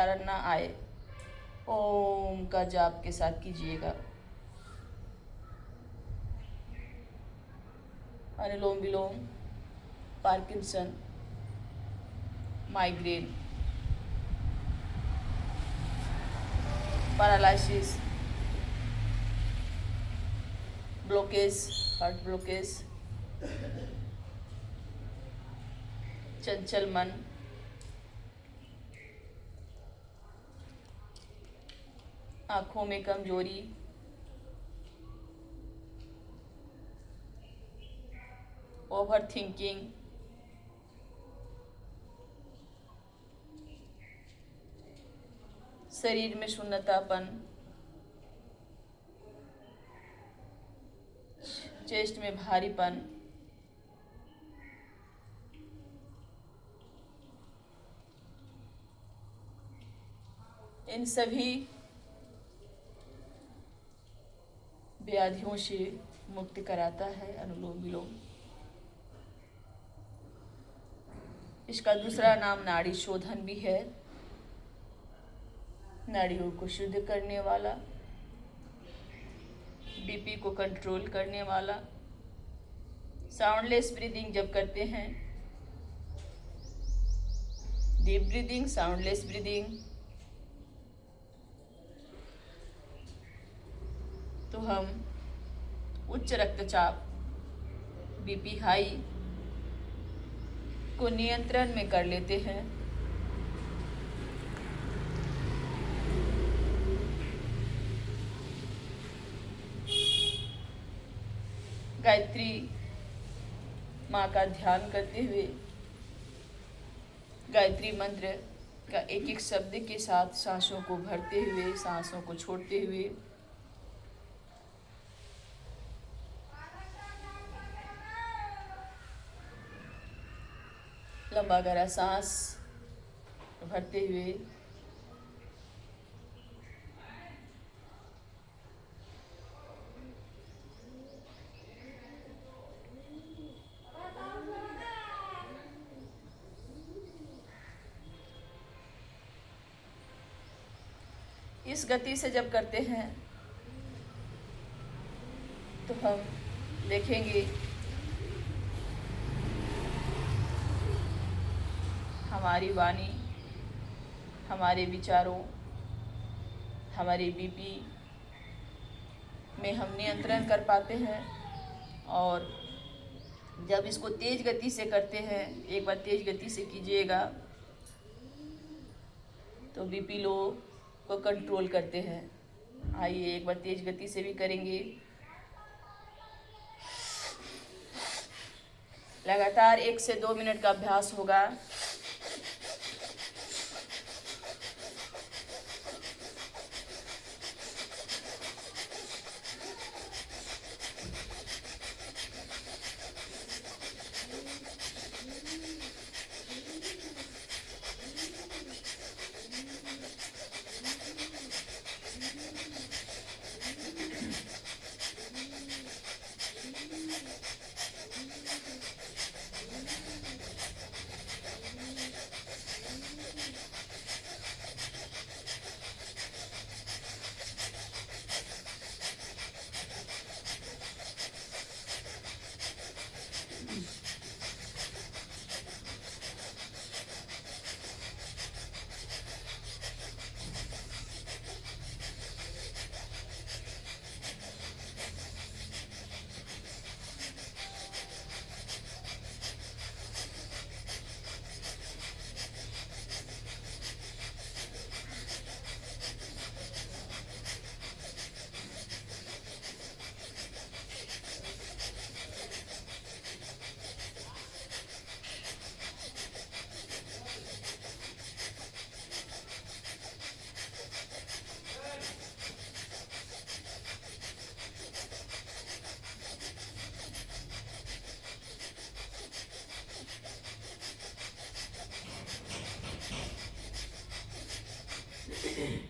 उच्चारण ना आए, ओम का जाप के साथ कीजिएगा। अनुलोम विलोम, Parkinson, migraine, paralysis, blockage, heart blockage, चंचल मन, आँखों में कमजोरी, ओवर थिंकिंग, शरीर में शून्यतापन, चेस्ट में भारीपन, इन सभी व्याधियों से मुक्ति कराता है अनुलोम विलोम। इसका दूसरा नाम नाड़ी शोधन भी है। नाड़ियों को शुद्ध करने वाला, बीपी को कंट्रोल करने वाला। साउंडलेस ब्रीदिंग जब करते हैं, डीप ब्रीदिंग, साउंडलेस ब्रीदिंग, तो हम उच्च रक्तचाप, बीपी हाई को नियंत्रण में कर लेते हैं। गायत्री माँ का ध्यान करते हुए, गायत्री मंत्र का एक एक शब्द के साथ सांसों को भरते हुए, सांसों को छोड़ते हुए लंबा गहरा सांस भरते हुए इस गति से जब करते हैं तो हम देखेंगे हमारी वाणी, हमारे विचारों, हमारे बीपी में हम नियंत्रण कर पाते हैं। और जब इसको तेज गति से करते हैं, एक बार तेज गति से कीजिएगा तो बीपी लो को कंट्रोल करते हैं। आइए एक बार तेज गति से भी करेंगे। लगातार 1 से 2 मिनट का अभ्यास होगा।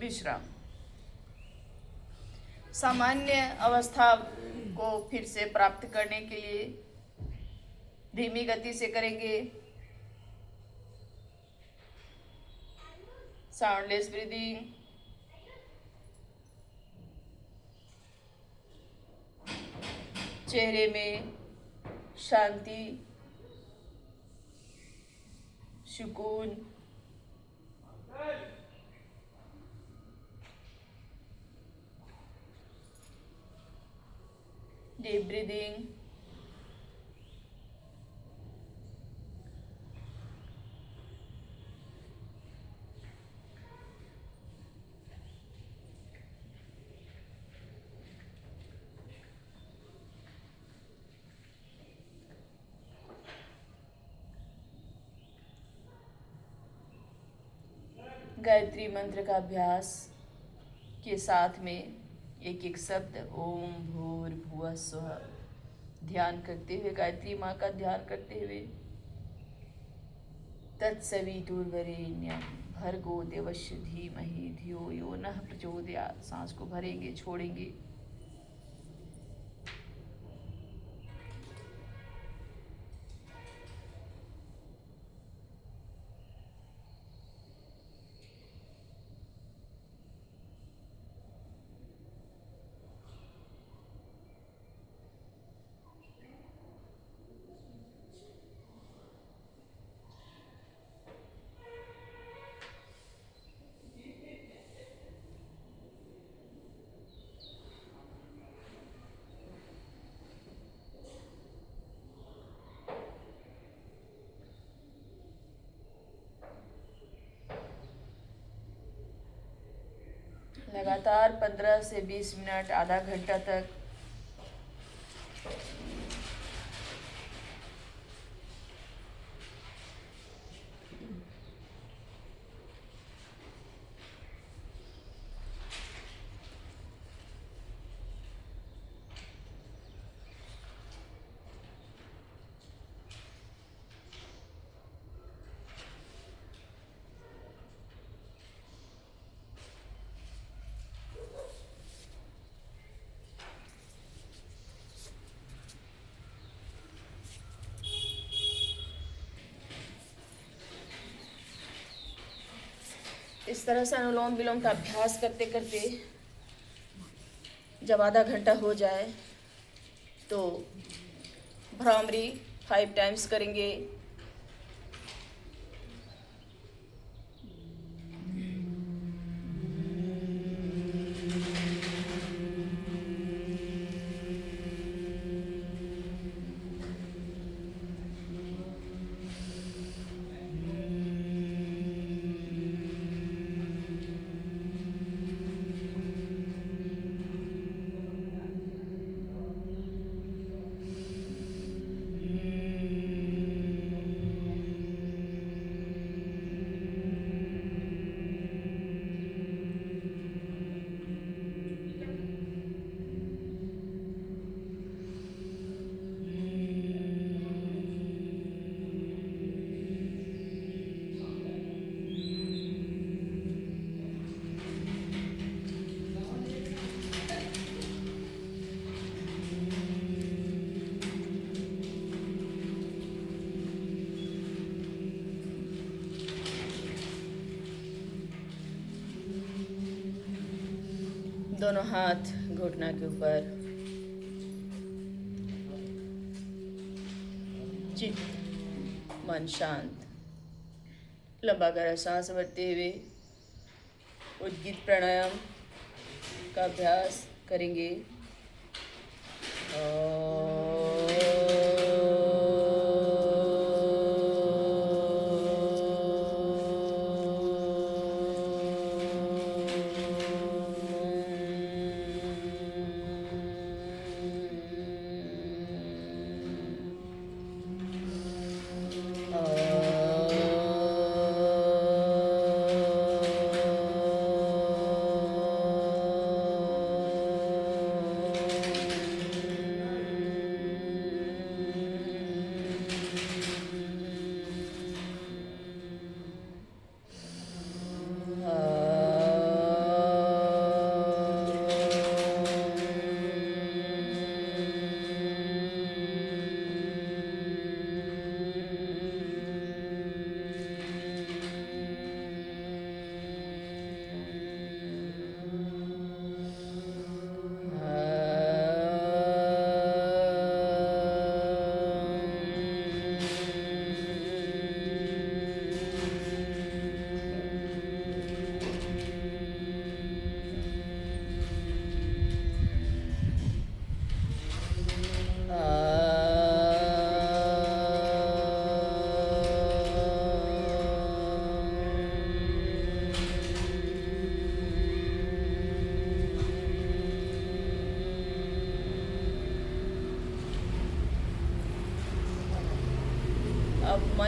विश्राम। सामान्य अवस्था को फिर से प्राप्त करने के लिए धीमी गति से करेंगे। Soundless breathing. चेहरे में शांति, सुकून, डीप ब्रीदिंग। गायत्री मंत्र का अभ्यास के साथ में एक एक शब्द ओम भूर्भुवः स्वः ध्यान करते हुए, गायत्री माँ का ध्यान करते हुए, तत्सवितुर्वरेण्यं भर्गो देवस्य धीमहि धियो यो नः प्रचोदयात्। सांस को भरेंगे, छोड़ेंगे। लगातार 15 से 20 मिनट, आधा घंटा तक इस तरह से अनुलोम विलोम का अभ्यास करते करते जब आधा घंटा हो जाए तो भ्रामरी 5 टाइम्स करेंगे। दोनों हाथ घुटना के ऊपर, चित्त मन शांत, लंबा गहरा सांस भरते हुए उद्गीत प्राणायाम का अभ्यास करेंगे।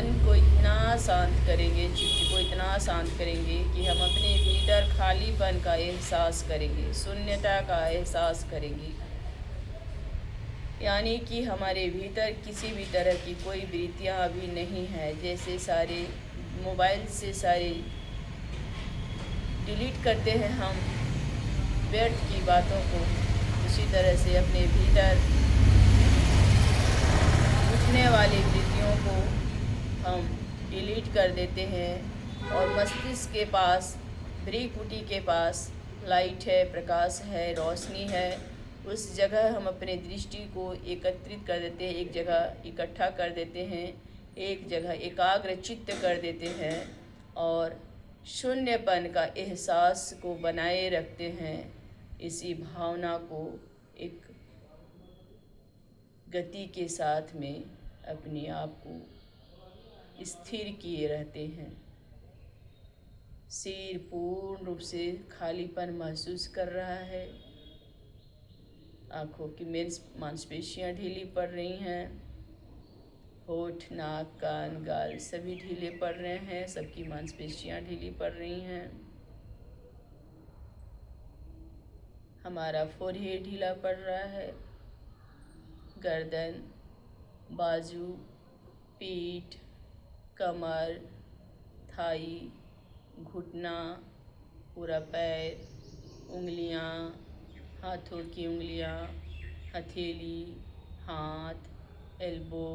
मन को इतना शांत करेंगे, चित्त को इतना शांत करेंगे कि हम अपने भीतर खालीपन का एहसास करेंगे, शून्यता का एहसास करेंगे। यानी कि हमारे भीतर किसी भी तरह की कोई वृत्तियाँ अभी नहीं है। जैसे सारे मोबाइल से सारे डिलीट करते हैं हम व्यर्थ की बातों को, उसी तरह से अपने भीतर उठने वाली वृत्तियों को हम डिलीट कर देते हैं और मस्तिष्क के पास, भ्रीकुटी के पास लाइट है, प्रकाश है, रोशनी है, उस जगह हम अपने दृष्टि को एकत्रित कर देते हैं, एक जगह इकट्ठा कर देते हैं, एक जगह एकाग्र चित्त कर देते हैं और शून्यपन का एहसास को बनाए रखते हैं। इसी भावना को एक गति के साथ में अपने आप को स्थिर किए रहते हैं। सिर पूर्ण रूप से खालीपन महसूस कर रहा है। आँखों की मांसपेशियाँ ढीली पड़ रही हैं। होठ, नाक, कान, गाल सभी ढीले पड़ रहे हैं। सबकी मांसपेशियाँ ढीली पड़ रही हैं। हमारा फोरहेड ढीला पड़ रहा है। गर्दन, बाजू, पीठ, कमर, थाई, घुटना, पूरा पैर, उंगलियां, हाथों की उंगलियां, हथेली, हाथ, एल्बो,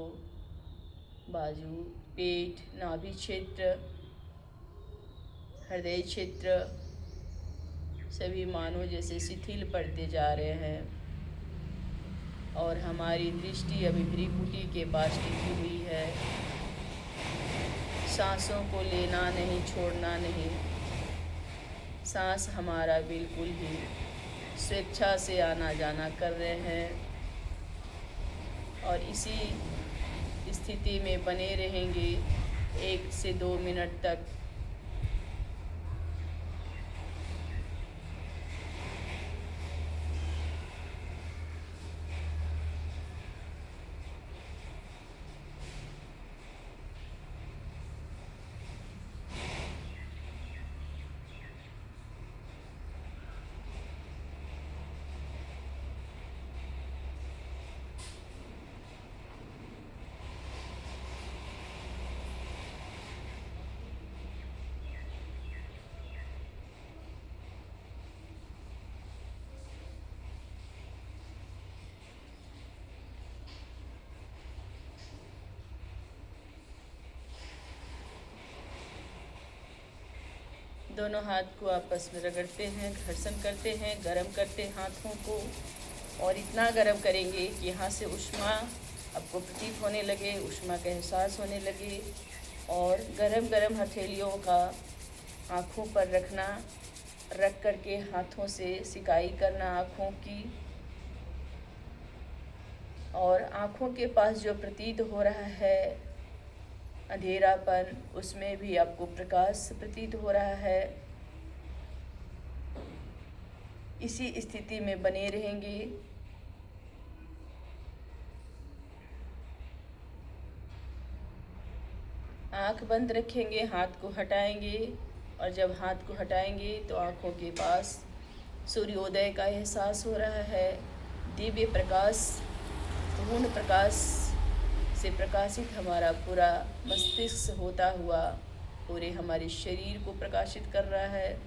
बाजू, पेट, नाभि क्षेत्र, हृदय क्षेत्र सभी मानो जैसे शिथिल पड़ते जा रहे हैं और हमारी दृष्टि अभी भ्रीकुटी के पास टिकी हुई है। सांसों को लेना नहीं, छोड़ना नहीं। सांस हमारा बिल्कुल ही स्वेच्छा से आना जाना कर रहे हैं और इसी स्थिति में बने रहेंगे 1 से 2 मिनट तक। दोनों हाथ को आपस में रगड़ते हैं, घर्षण करते हैं, गरम करते हैं हाथों को और इतना गरम करेंगे कि यहाँ से ऊष्मा आपको प्रतीत होने लगे, ऊष्मा का एहसास होने लगे और गरम गरम हथेलियों का आँखों पर रखना, रख करके हाथों से सिकाई करना आँखों की और आँखों के पास जो प्रतीत हो रहा है अंधेरापन, उसमें भी आपको प्रकाश प्रतीत हो रहा है। इसी स्थिति में बने रहेंगे। आँख बंद रखेंगे, हाथ को हटाएंगे और जब हाथ को हटाएंगे तो आँखों के पास सूर्योदय का एहसास हो रहा है। दिव्य प्रकाश, पूर्ण प्रकाश से प्रकाशित हमारा पूरा मस्तिष्क होता हुआ पूरे हमारे शरीर को प्रकाशित कर रहा है।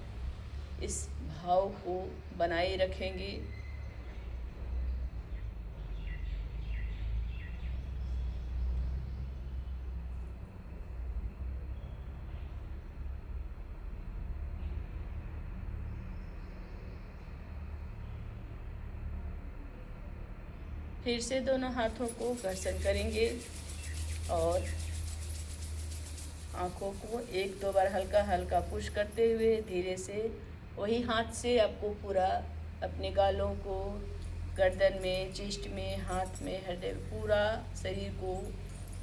इस भाव को बनाए रखेंगे। फिर से दोनों हाथों को घर्षण करेंगे और आँखों को 1-2 बार हल्का हल्का पुश करते हुए धीरे से वही हाथ से आपको पूरा अपने गालों को, गर्दन में, चेस्ट में, हाथ में, हृदय, पूरा शरीर को,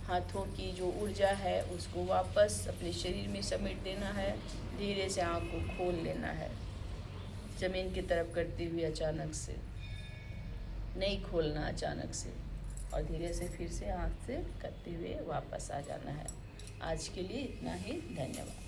हाथों की जो ऊर्जा है उसको वापस अपने शरीर में समेट देना है। धीरे से आँख को खोल लेना है, ज़मीन की तरफ करते हुए अचानक से नहीं खोलना, अचानक से, और धीरे से फिर से आँख से करते हुए वापस आ जाना है। आज के लिए इतना ही, धन्यवाद।